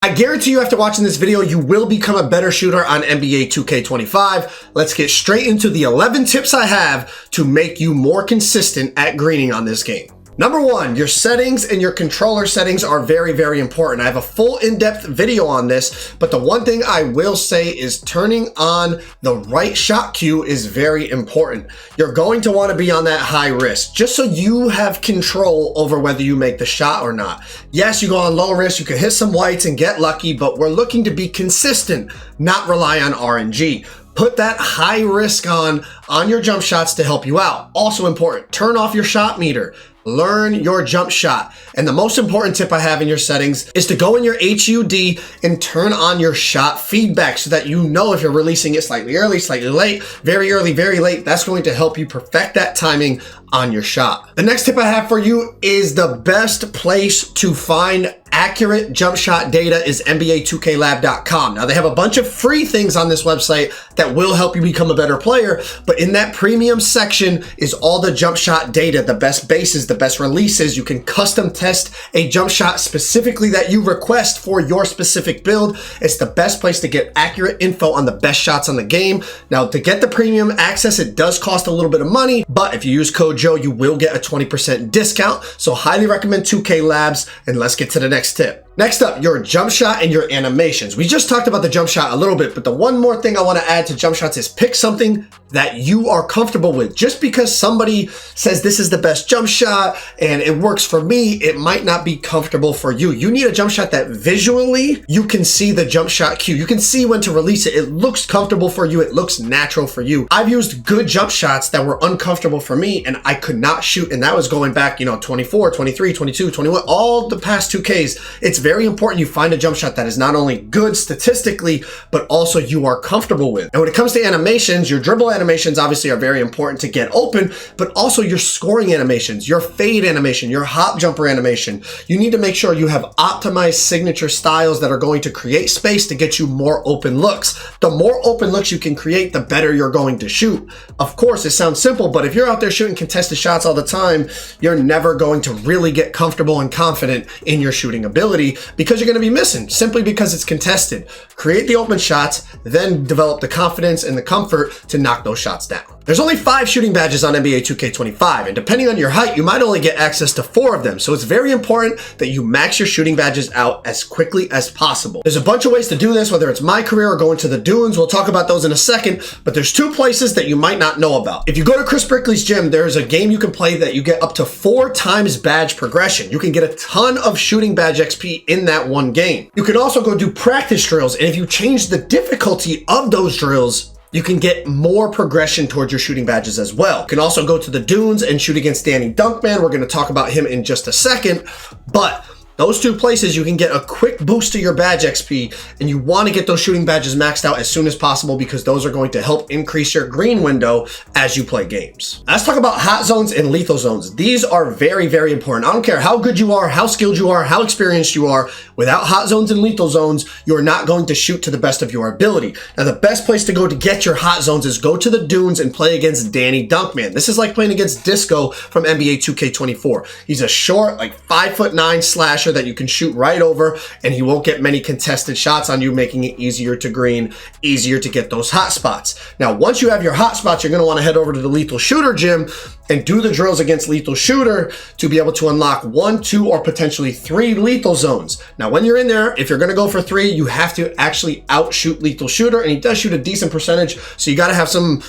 I guarantee you after watching this video, you will become a better shooter on NBA 2K25. Let's get straight into the 11 tips I have to make you more consistent at greening on this game. Number one, your settings and your controller settings are very, very important. I have a full in-depth video on this, but the one thing I will say is turning on the right shot cue is very important. You're going to want to be on that high risk, just so you have control over whether you make the shot or not. Yes, you go on low risk, you can hit some whites and get lucky, but we're looking to be consistent, not rely on RNG. Put that high risk on your jump shots to help you out. Also important, turn off your shot meter. Learn your jump shot. And the most important tip I have in your settings is to go in your HUD and turn on your shot feedback so that you know if you're releasing it slightly early, slightly late, very early, very late. That's going to help you perfect that timing on your shot. The next tip I have for you is the best place to find accurate jump shot data is NBA2KLab.com. Now they have a bunch of free things on this website that will help you become a better player, but in that premium section is all the jump shot data, the best bases, the best releases. You can custom test a jump shot specifically that you request for your specific build. It's the best place to get accurate info on the best shots on the game. Now to get the premium access, it does cost a little bit of money, but if you use code Joe, you will get a 20% discount. So highly recommend 2K Labs, and let's get to the next tip. Next up, your jump shot and your animations. We just talked about the jump shot a little bit, but the one more thing I want to add to jump shots is pick something that you are comfortable with. Just because somebody says this is the best jump shot and it works for me, it might not be comfortable for you. You need a jump shot that visually you can see the jump shot cue. You can see when to release it. It looks comfortable for you. It looks natural for you. I've used good jump shots that were uncomfortable for me and I could not shoot. And that was going back, 24, 23, 22, 21, all the past 2Ks. It's very important you find a jump shot that is not only good statistically, but also you are comfortable with. And when it comes to animations, your dribble animations obviously are very important to get open, but also your scoring animations, your fade animation, your hop jumper animation. You need to make sure you have optimized signature styles that are going to create space to get you more open looks. The more open looks you can create, the better you're going to shoot. Of course, it sounds simple, but if you're out there shooting contested shots all the time, you're never going to really get comfortable and confident in your shooting ability because you're going to be missing simply because it's contested. Create the open shots, then develop the confidence and the comfort to knock those shots down. There's only 5 shooting badges on NBA 2K25, and depending on your height, you might only get access to 4 of them. So it's very important that you max your shooting badges out as quickly as possible. There's a bunch of ways to do this, whether it's my career or going to the dunes. We'll talk about those in a second, but there's 2 places that you might not know about. If you go to Chris Brickley's gym, there's a game you can play that you get up to 4 times badge progression. You can get a ton of shooting badge XP in that one game. You can also go do practice drills, and if you change the difficulty of those drills, you can get more progression towards your shooting badges as well. You can also go to the dunes and shoot against Danny Dunkman. We're going to talk about him in just a second, but those 2 places you can get a quick boost to your badge XP, and you want to get those shooting badges maxed out as soon as possible because those are going to help increase your green window as you play games. Let's talk about hot zones and lethal zones. These are very, very important. I don't care how good you are, how skilled you are, how experienced you are. Without hot zones and lethal zones, you're not going to shoot to the best of your ability. Now, the best place to go to get your hot zones is go to the dunes and play against Danny Dunkman. This is like playing against Disco from NBA 2K24. He's a short, like 5'9" slasher that you can shoot right over, and he won't get many contested shots on you, making it easier to green, easier to get those hot spots. Now, once you have your hot spots, you're going to want to head over to the Lethal Shooter gym and do the drills against Lethal Shooter to be able to unlock 1, 2, or potentially 3 lethal zones. Now, when you're in there, if you're going to go for 3, you have to actually outshoot Lethal Shooter, and he does shoot a decent percentage, so you got to have some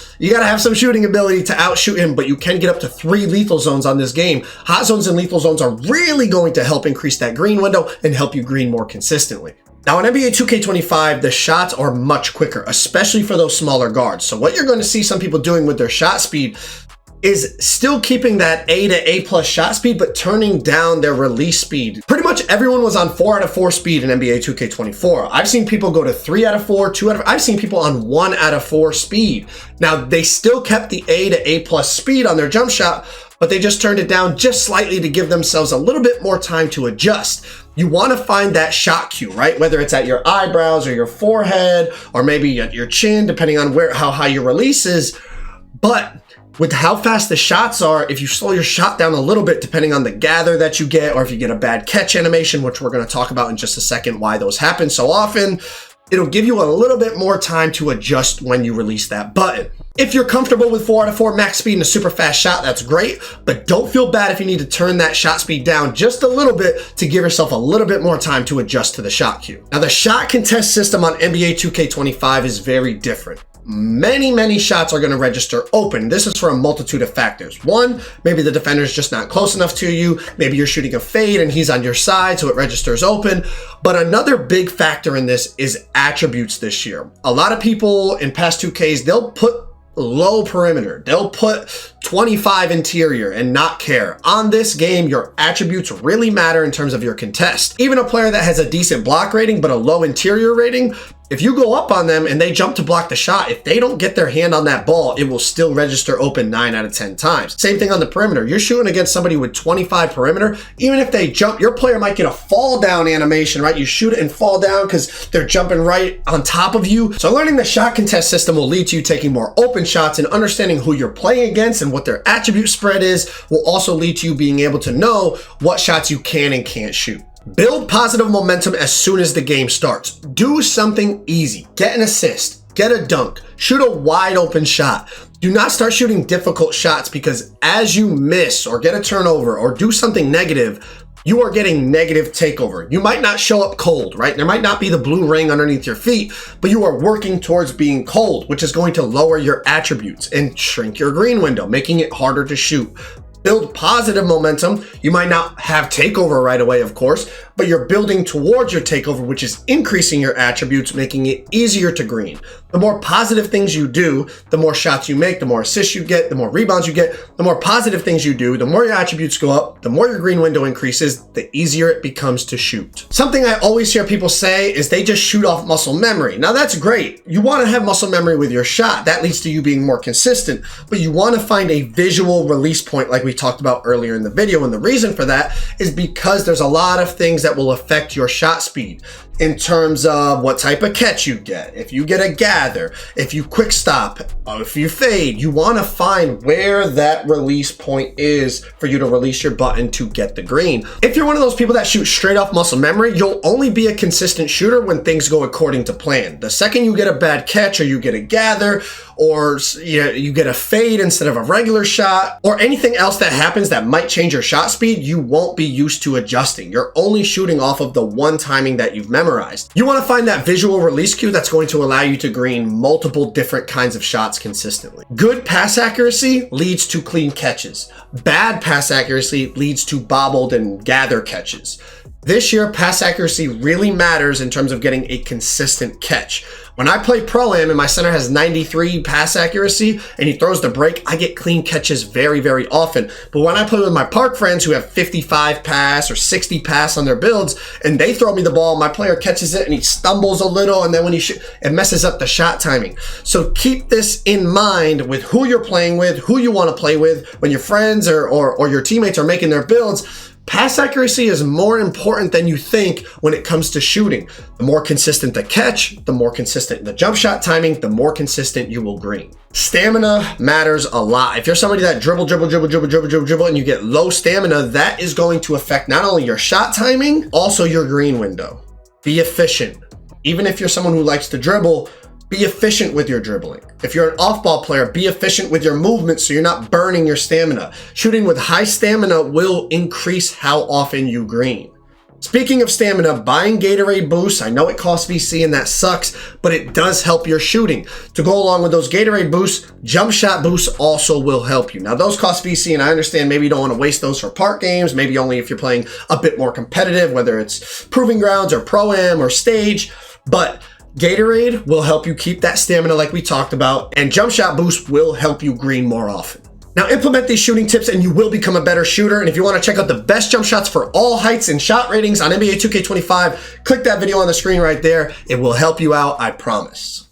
shooting ability to outshoot him, but you can get up to 3 lethal zones on this game. Hot zones and lethal zones are really going to help increase that green window and help you green more consistently. Now in NBA 2K25, the shots are much quicker, especially for those smaller guards. So what you're going to see some people doing with their shot speed is still keeping that A to A+ shot speed, but turning down their release speed. Pretty much everyone was on 4 out of 4 speed in NBA 2K24. I've seen people go to 3 out of 4, 2 out of 4. I've seen people on 1 out of 4 speed. Now they still kept the A to A+ speed on their jump shot, but they just turned it down just slightly to give themselves a little bit more time to adjust. You want to find that shot cue, right? Whether it's at your eyebrows or your forehead, or maybe at your chin, depending on how high your release is. But With how fast the shots are, if you slow your shot down a little bit, depending on the gather that you get, or if you get a bad catch animation, which we're going to talk about in just a second, why those happen so often, it'll give you a little bit more time to adjust when you release that button. If you're comfortable with 4 out of 4 max speed and a super fast shot, that's great, but don't feel bad if you need to turn that shot speed down just a little bit to give yourself a little bit more time to adjust to the shot queue. Now, the shot contest system on NBA 2K25 is very different. Many shots are going to register open. This is for a multitude of factors. One, maybe the defender's just not close enough to you. Maybe you're shooting a fade and he's on your side, so it registers open. But another big factor in this is attributes this year. A lot of people in past 2Ks, they'll put low perimeter. They'll put 25 interior and not care. On this game, your attributes really matter in terms of your contest. Even a player that has a decent block rating but a low interior rating, if you go up on them and they jump to block the shot, if they don't get their hand on that ball, it will still register open 9 out of 10 times. Same thing on the perimeter. You're shooting against somebody with 25 perimeter. Even if they jump, your player might get a fall down animation, right? You shoot it and fall down because they're jumping right on top of you. So learning the shot contest system will lead to you taking more open shots, and understanding who you're playing against and what their attribute spread is will also lead to you being able to know what shots you can and can't shoot. Build positive momentum as soon as the game starts. Do something easy. Get an assist, get a dunk, shoot a wide open shot. Do not start shooting difficult shots, because as you miss or get a turnover or do something negative, you are getting negative takeover. You might not show up cold, right? There might not be the blue ring underneath your feet, but you are working towards being cold, which is going to lower your attributes and shrink your green window, making it harder to shoot. Build positive momentum. You might not have takeover right away, of course, but you're building towards your takeover, which is increasing your attributes, making it easier to green. The more positive things you do, the more shots you make, the more assists you get, the more rebounds you get. The more positive things you do, the more your attributes go up, the more your green window increases, the easier it becomes to shoot. Something I always hear people say is they just shoot off muscle memory. Now, that's great. You want to have muscle memory with your shot. That leads to you being more consistent, but you want to find a visual release point like we talked about earlier in the video. And the reason for that is because there's a lot of things that will affect your shot speed in terms of what type of catch you get. If you get a gather, if you quick stop, if you fade, you want to find where that release point is for you to release your button to get the green. If you're one of those people that shoot straight off muscle memory, you'll only be a consistent shooter when things go according to plan. The second you get a bad catch, or you get a gather, or you get a fade instead of a regular shot, or anything else that happens that might change your shot speed, you won't be used to adjusting. You're only shooting off of the one timing that you've memorized. You want to find that visual release cue that's going to allow you to green multiple different kinds of shots consistently. Good pass accuracy leads to clean catches. Bad pass accuracy leads to bobbled and gather catches. This year, pass accuracy really matters in terms of getting a consistent catch. When I play Pro-Am and my center has 93 pass accuracy and he throws the break, I get clean catches very often. But when I play with my park friends who have 55 pass or 60 pass on their builds, and they throw me the ball, my player catches it and he stumbles a little, and then when he it messes up the shot timing. So keep this in mind with who you're playing with, who you want to play with. When your friends or your teammates are making their builds, pass accuracy is more important than you think when it comes to shooting. The more consistent the catch, the more consistent the jump shot timing, the more consistent you will green. Stamina matters a lot. If you're somebody that dribble, and you get low stamina, that is going to affect not only your shot timing, also your green window. Be efficient. Even if you're someone who likes to dribble, be efficient with your dribbling. If you're an off-ball player, be efficient with your movement so you're not burning your stamina. Shooting with high stamina will increase how often you green. Speaking of stamina, buying Gatorade boosts, I know it costs VC and that sucks, but it does help your shooting. To go along with those Gatorade boosts, jump shot boosts also will help you. Now, those cost VC, and I understand maybe you don't want to waste those for park games, maybe only if you're playing a bit more competitive, whether it's Proving Grounds or Pro-Am or Stage, but Gatorade will help you keep that stamina like we talked about, and jump shot boost will help you green more often. Now, implement these shooting tips and you will become a better shooter. And if you want to check out the best jump shots for all heights and shot ratings on NBA 2K25, click that video on the screen right there. It will help you out, I promise.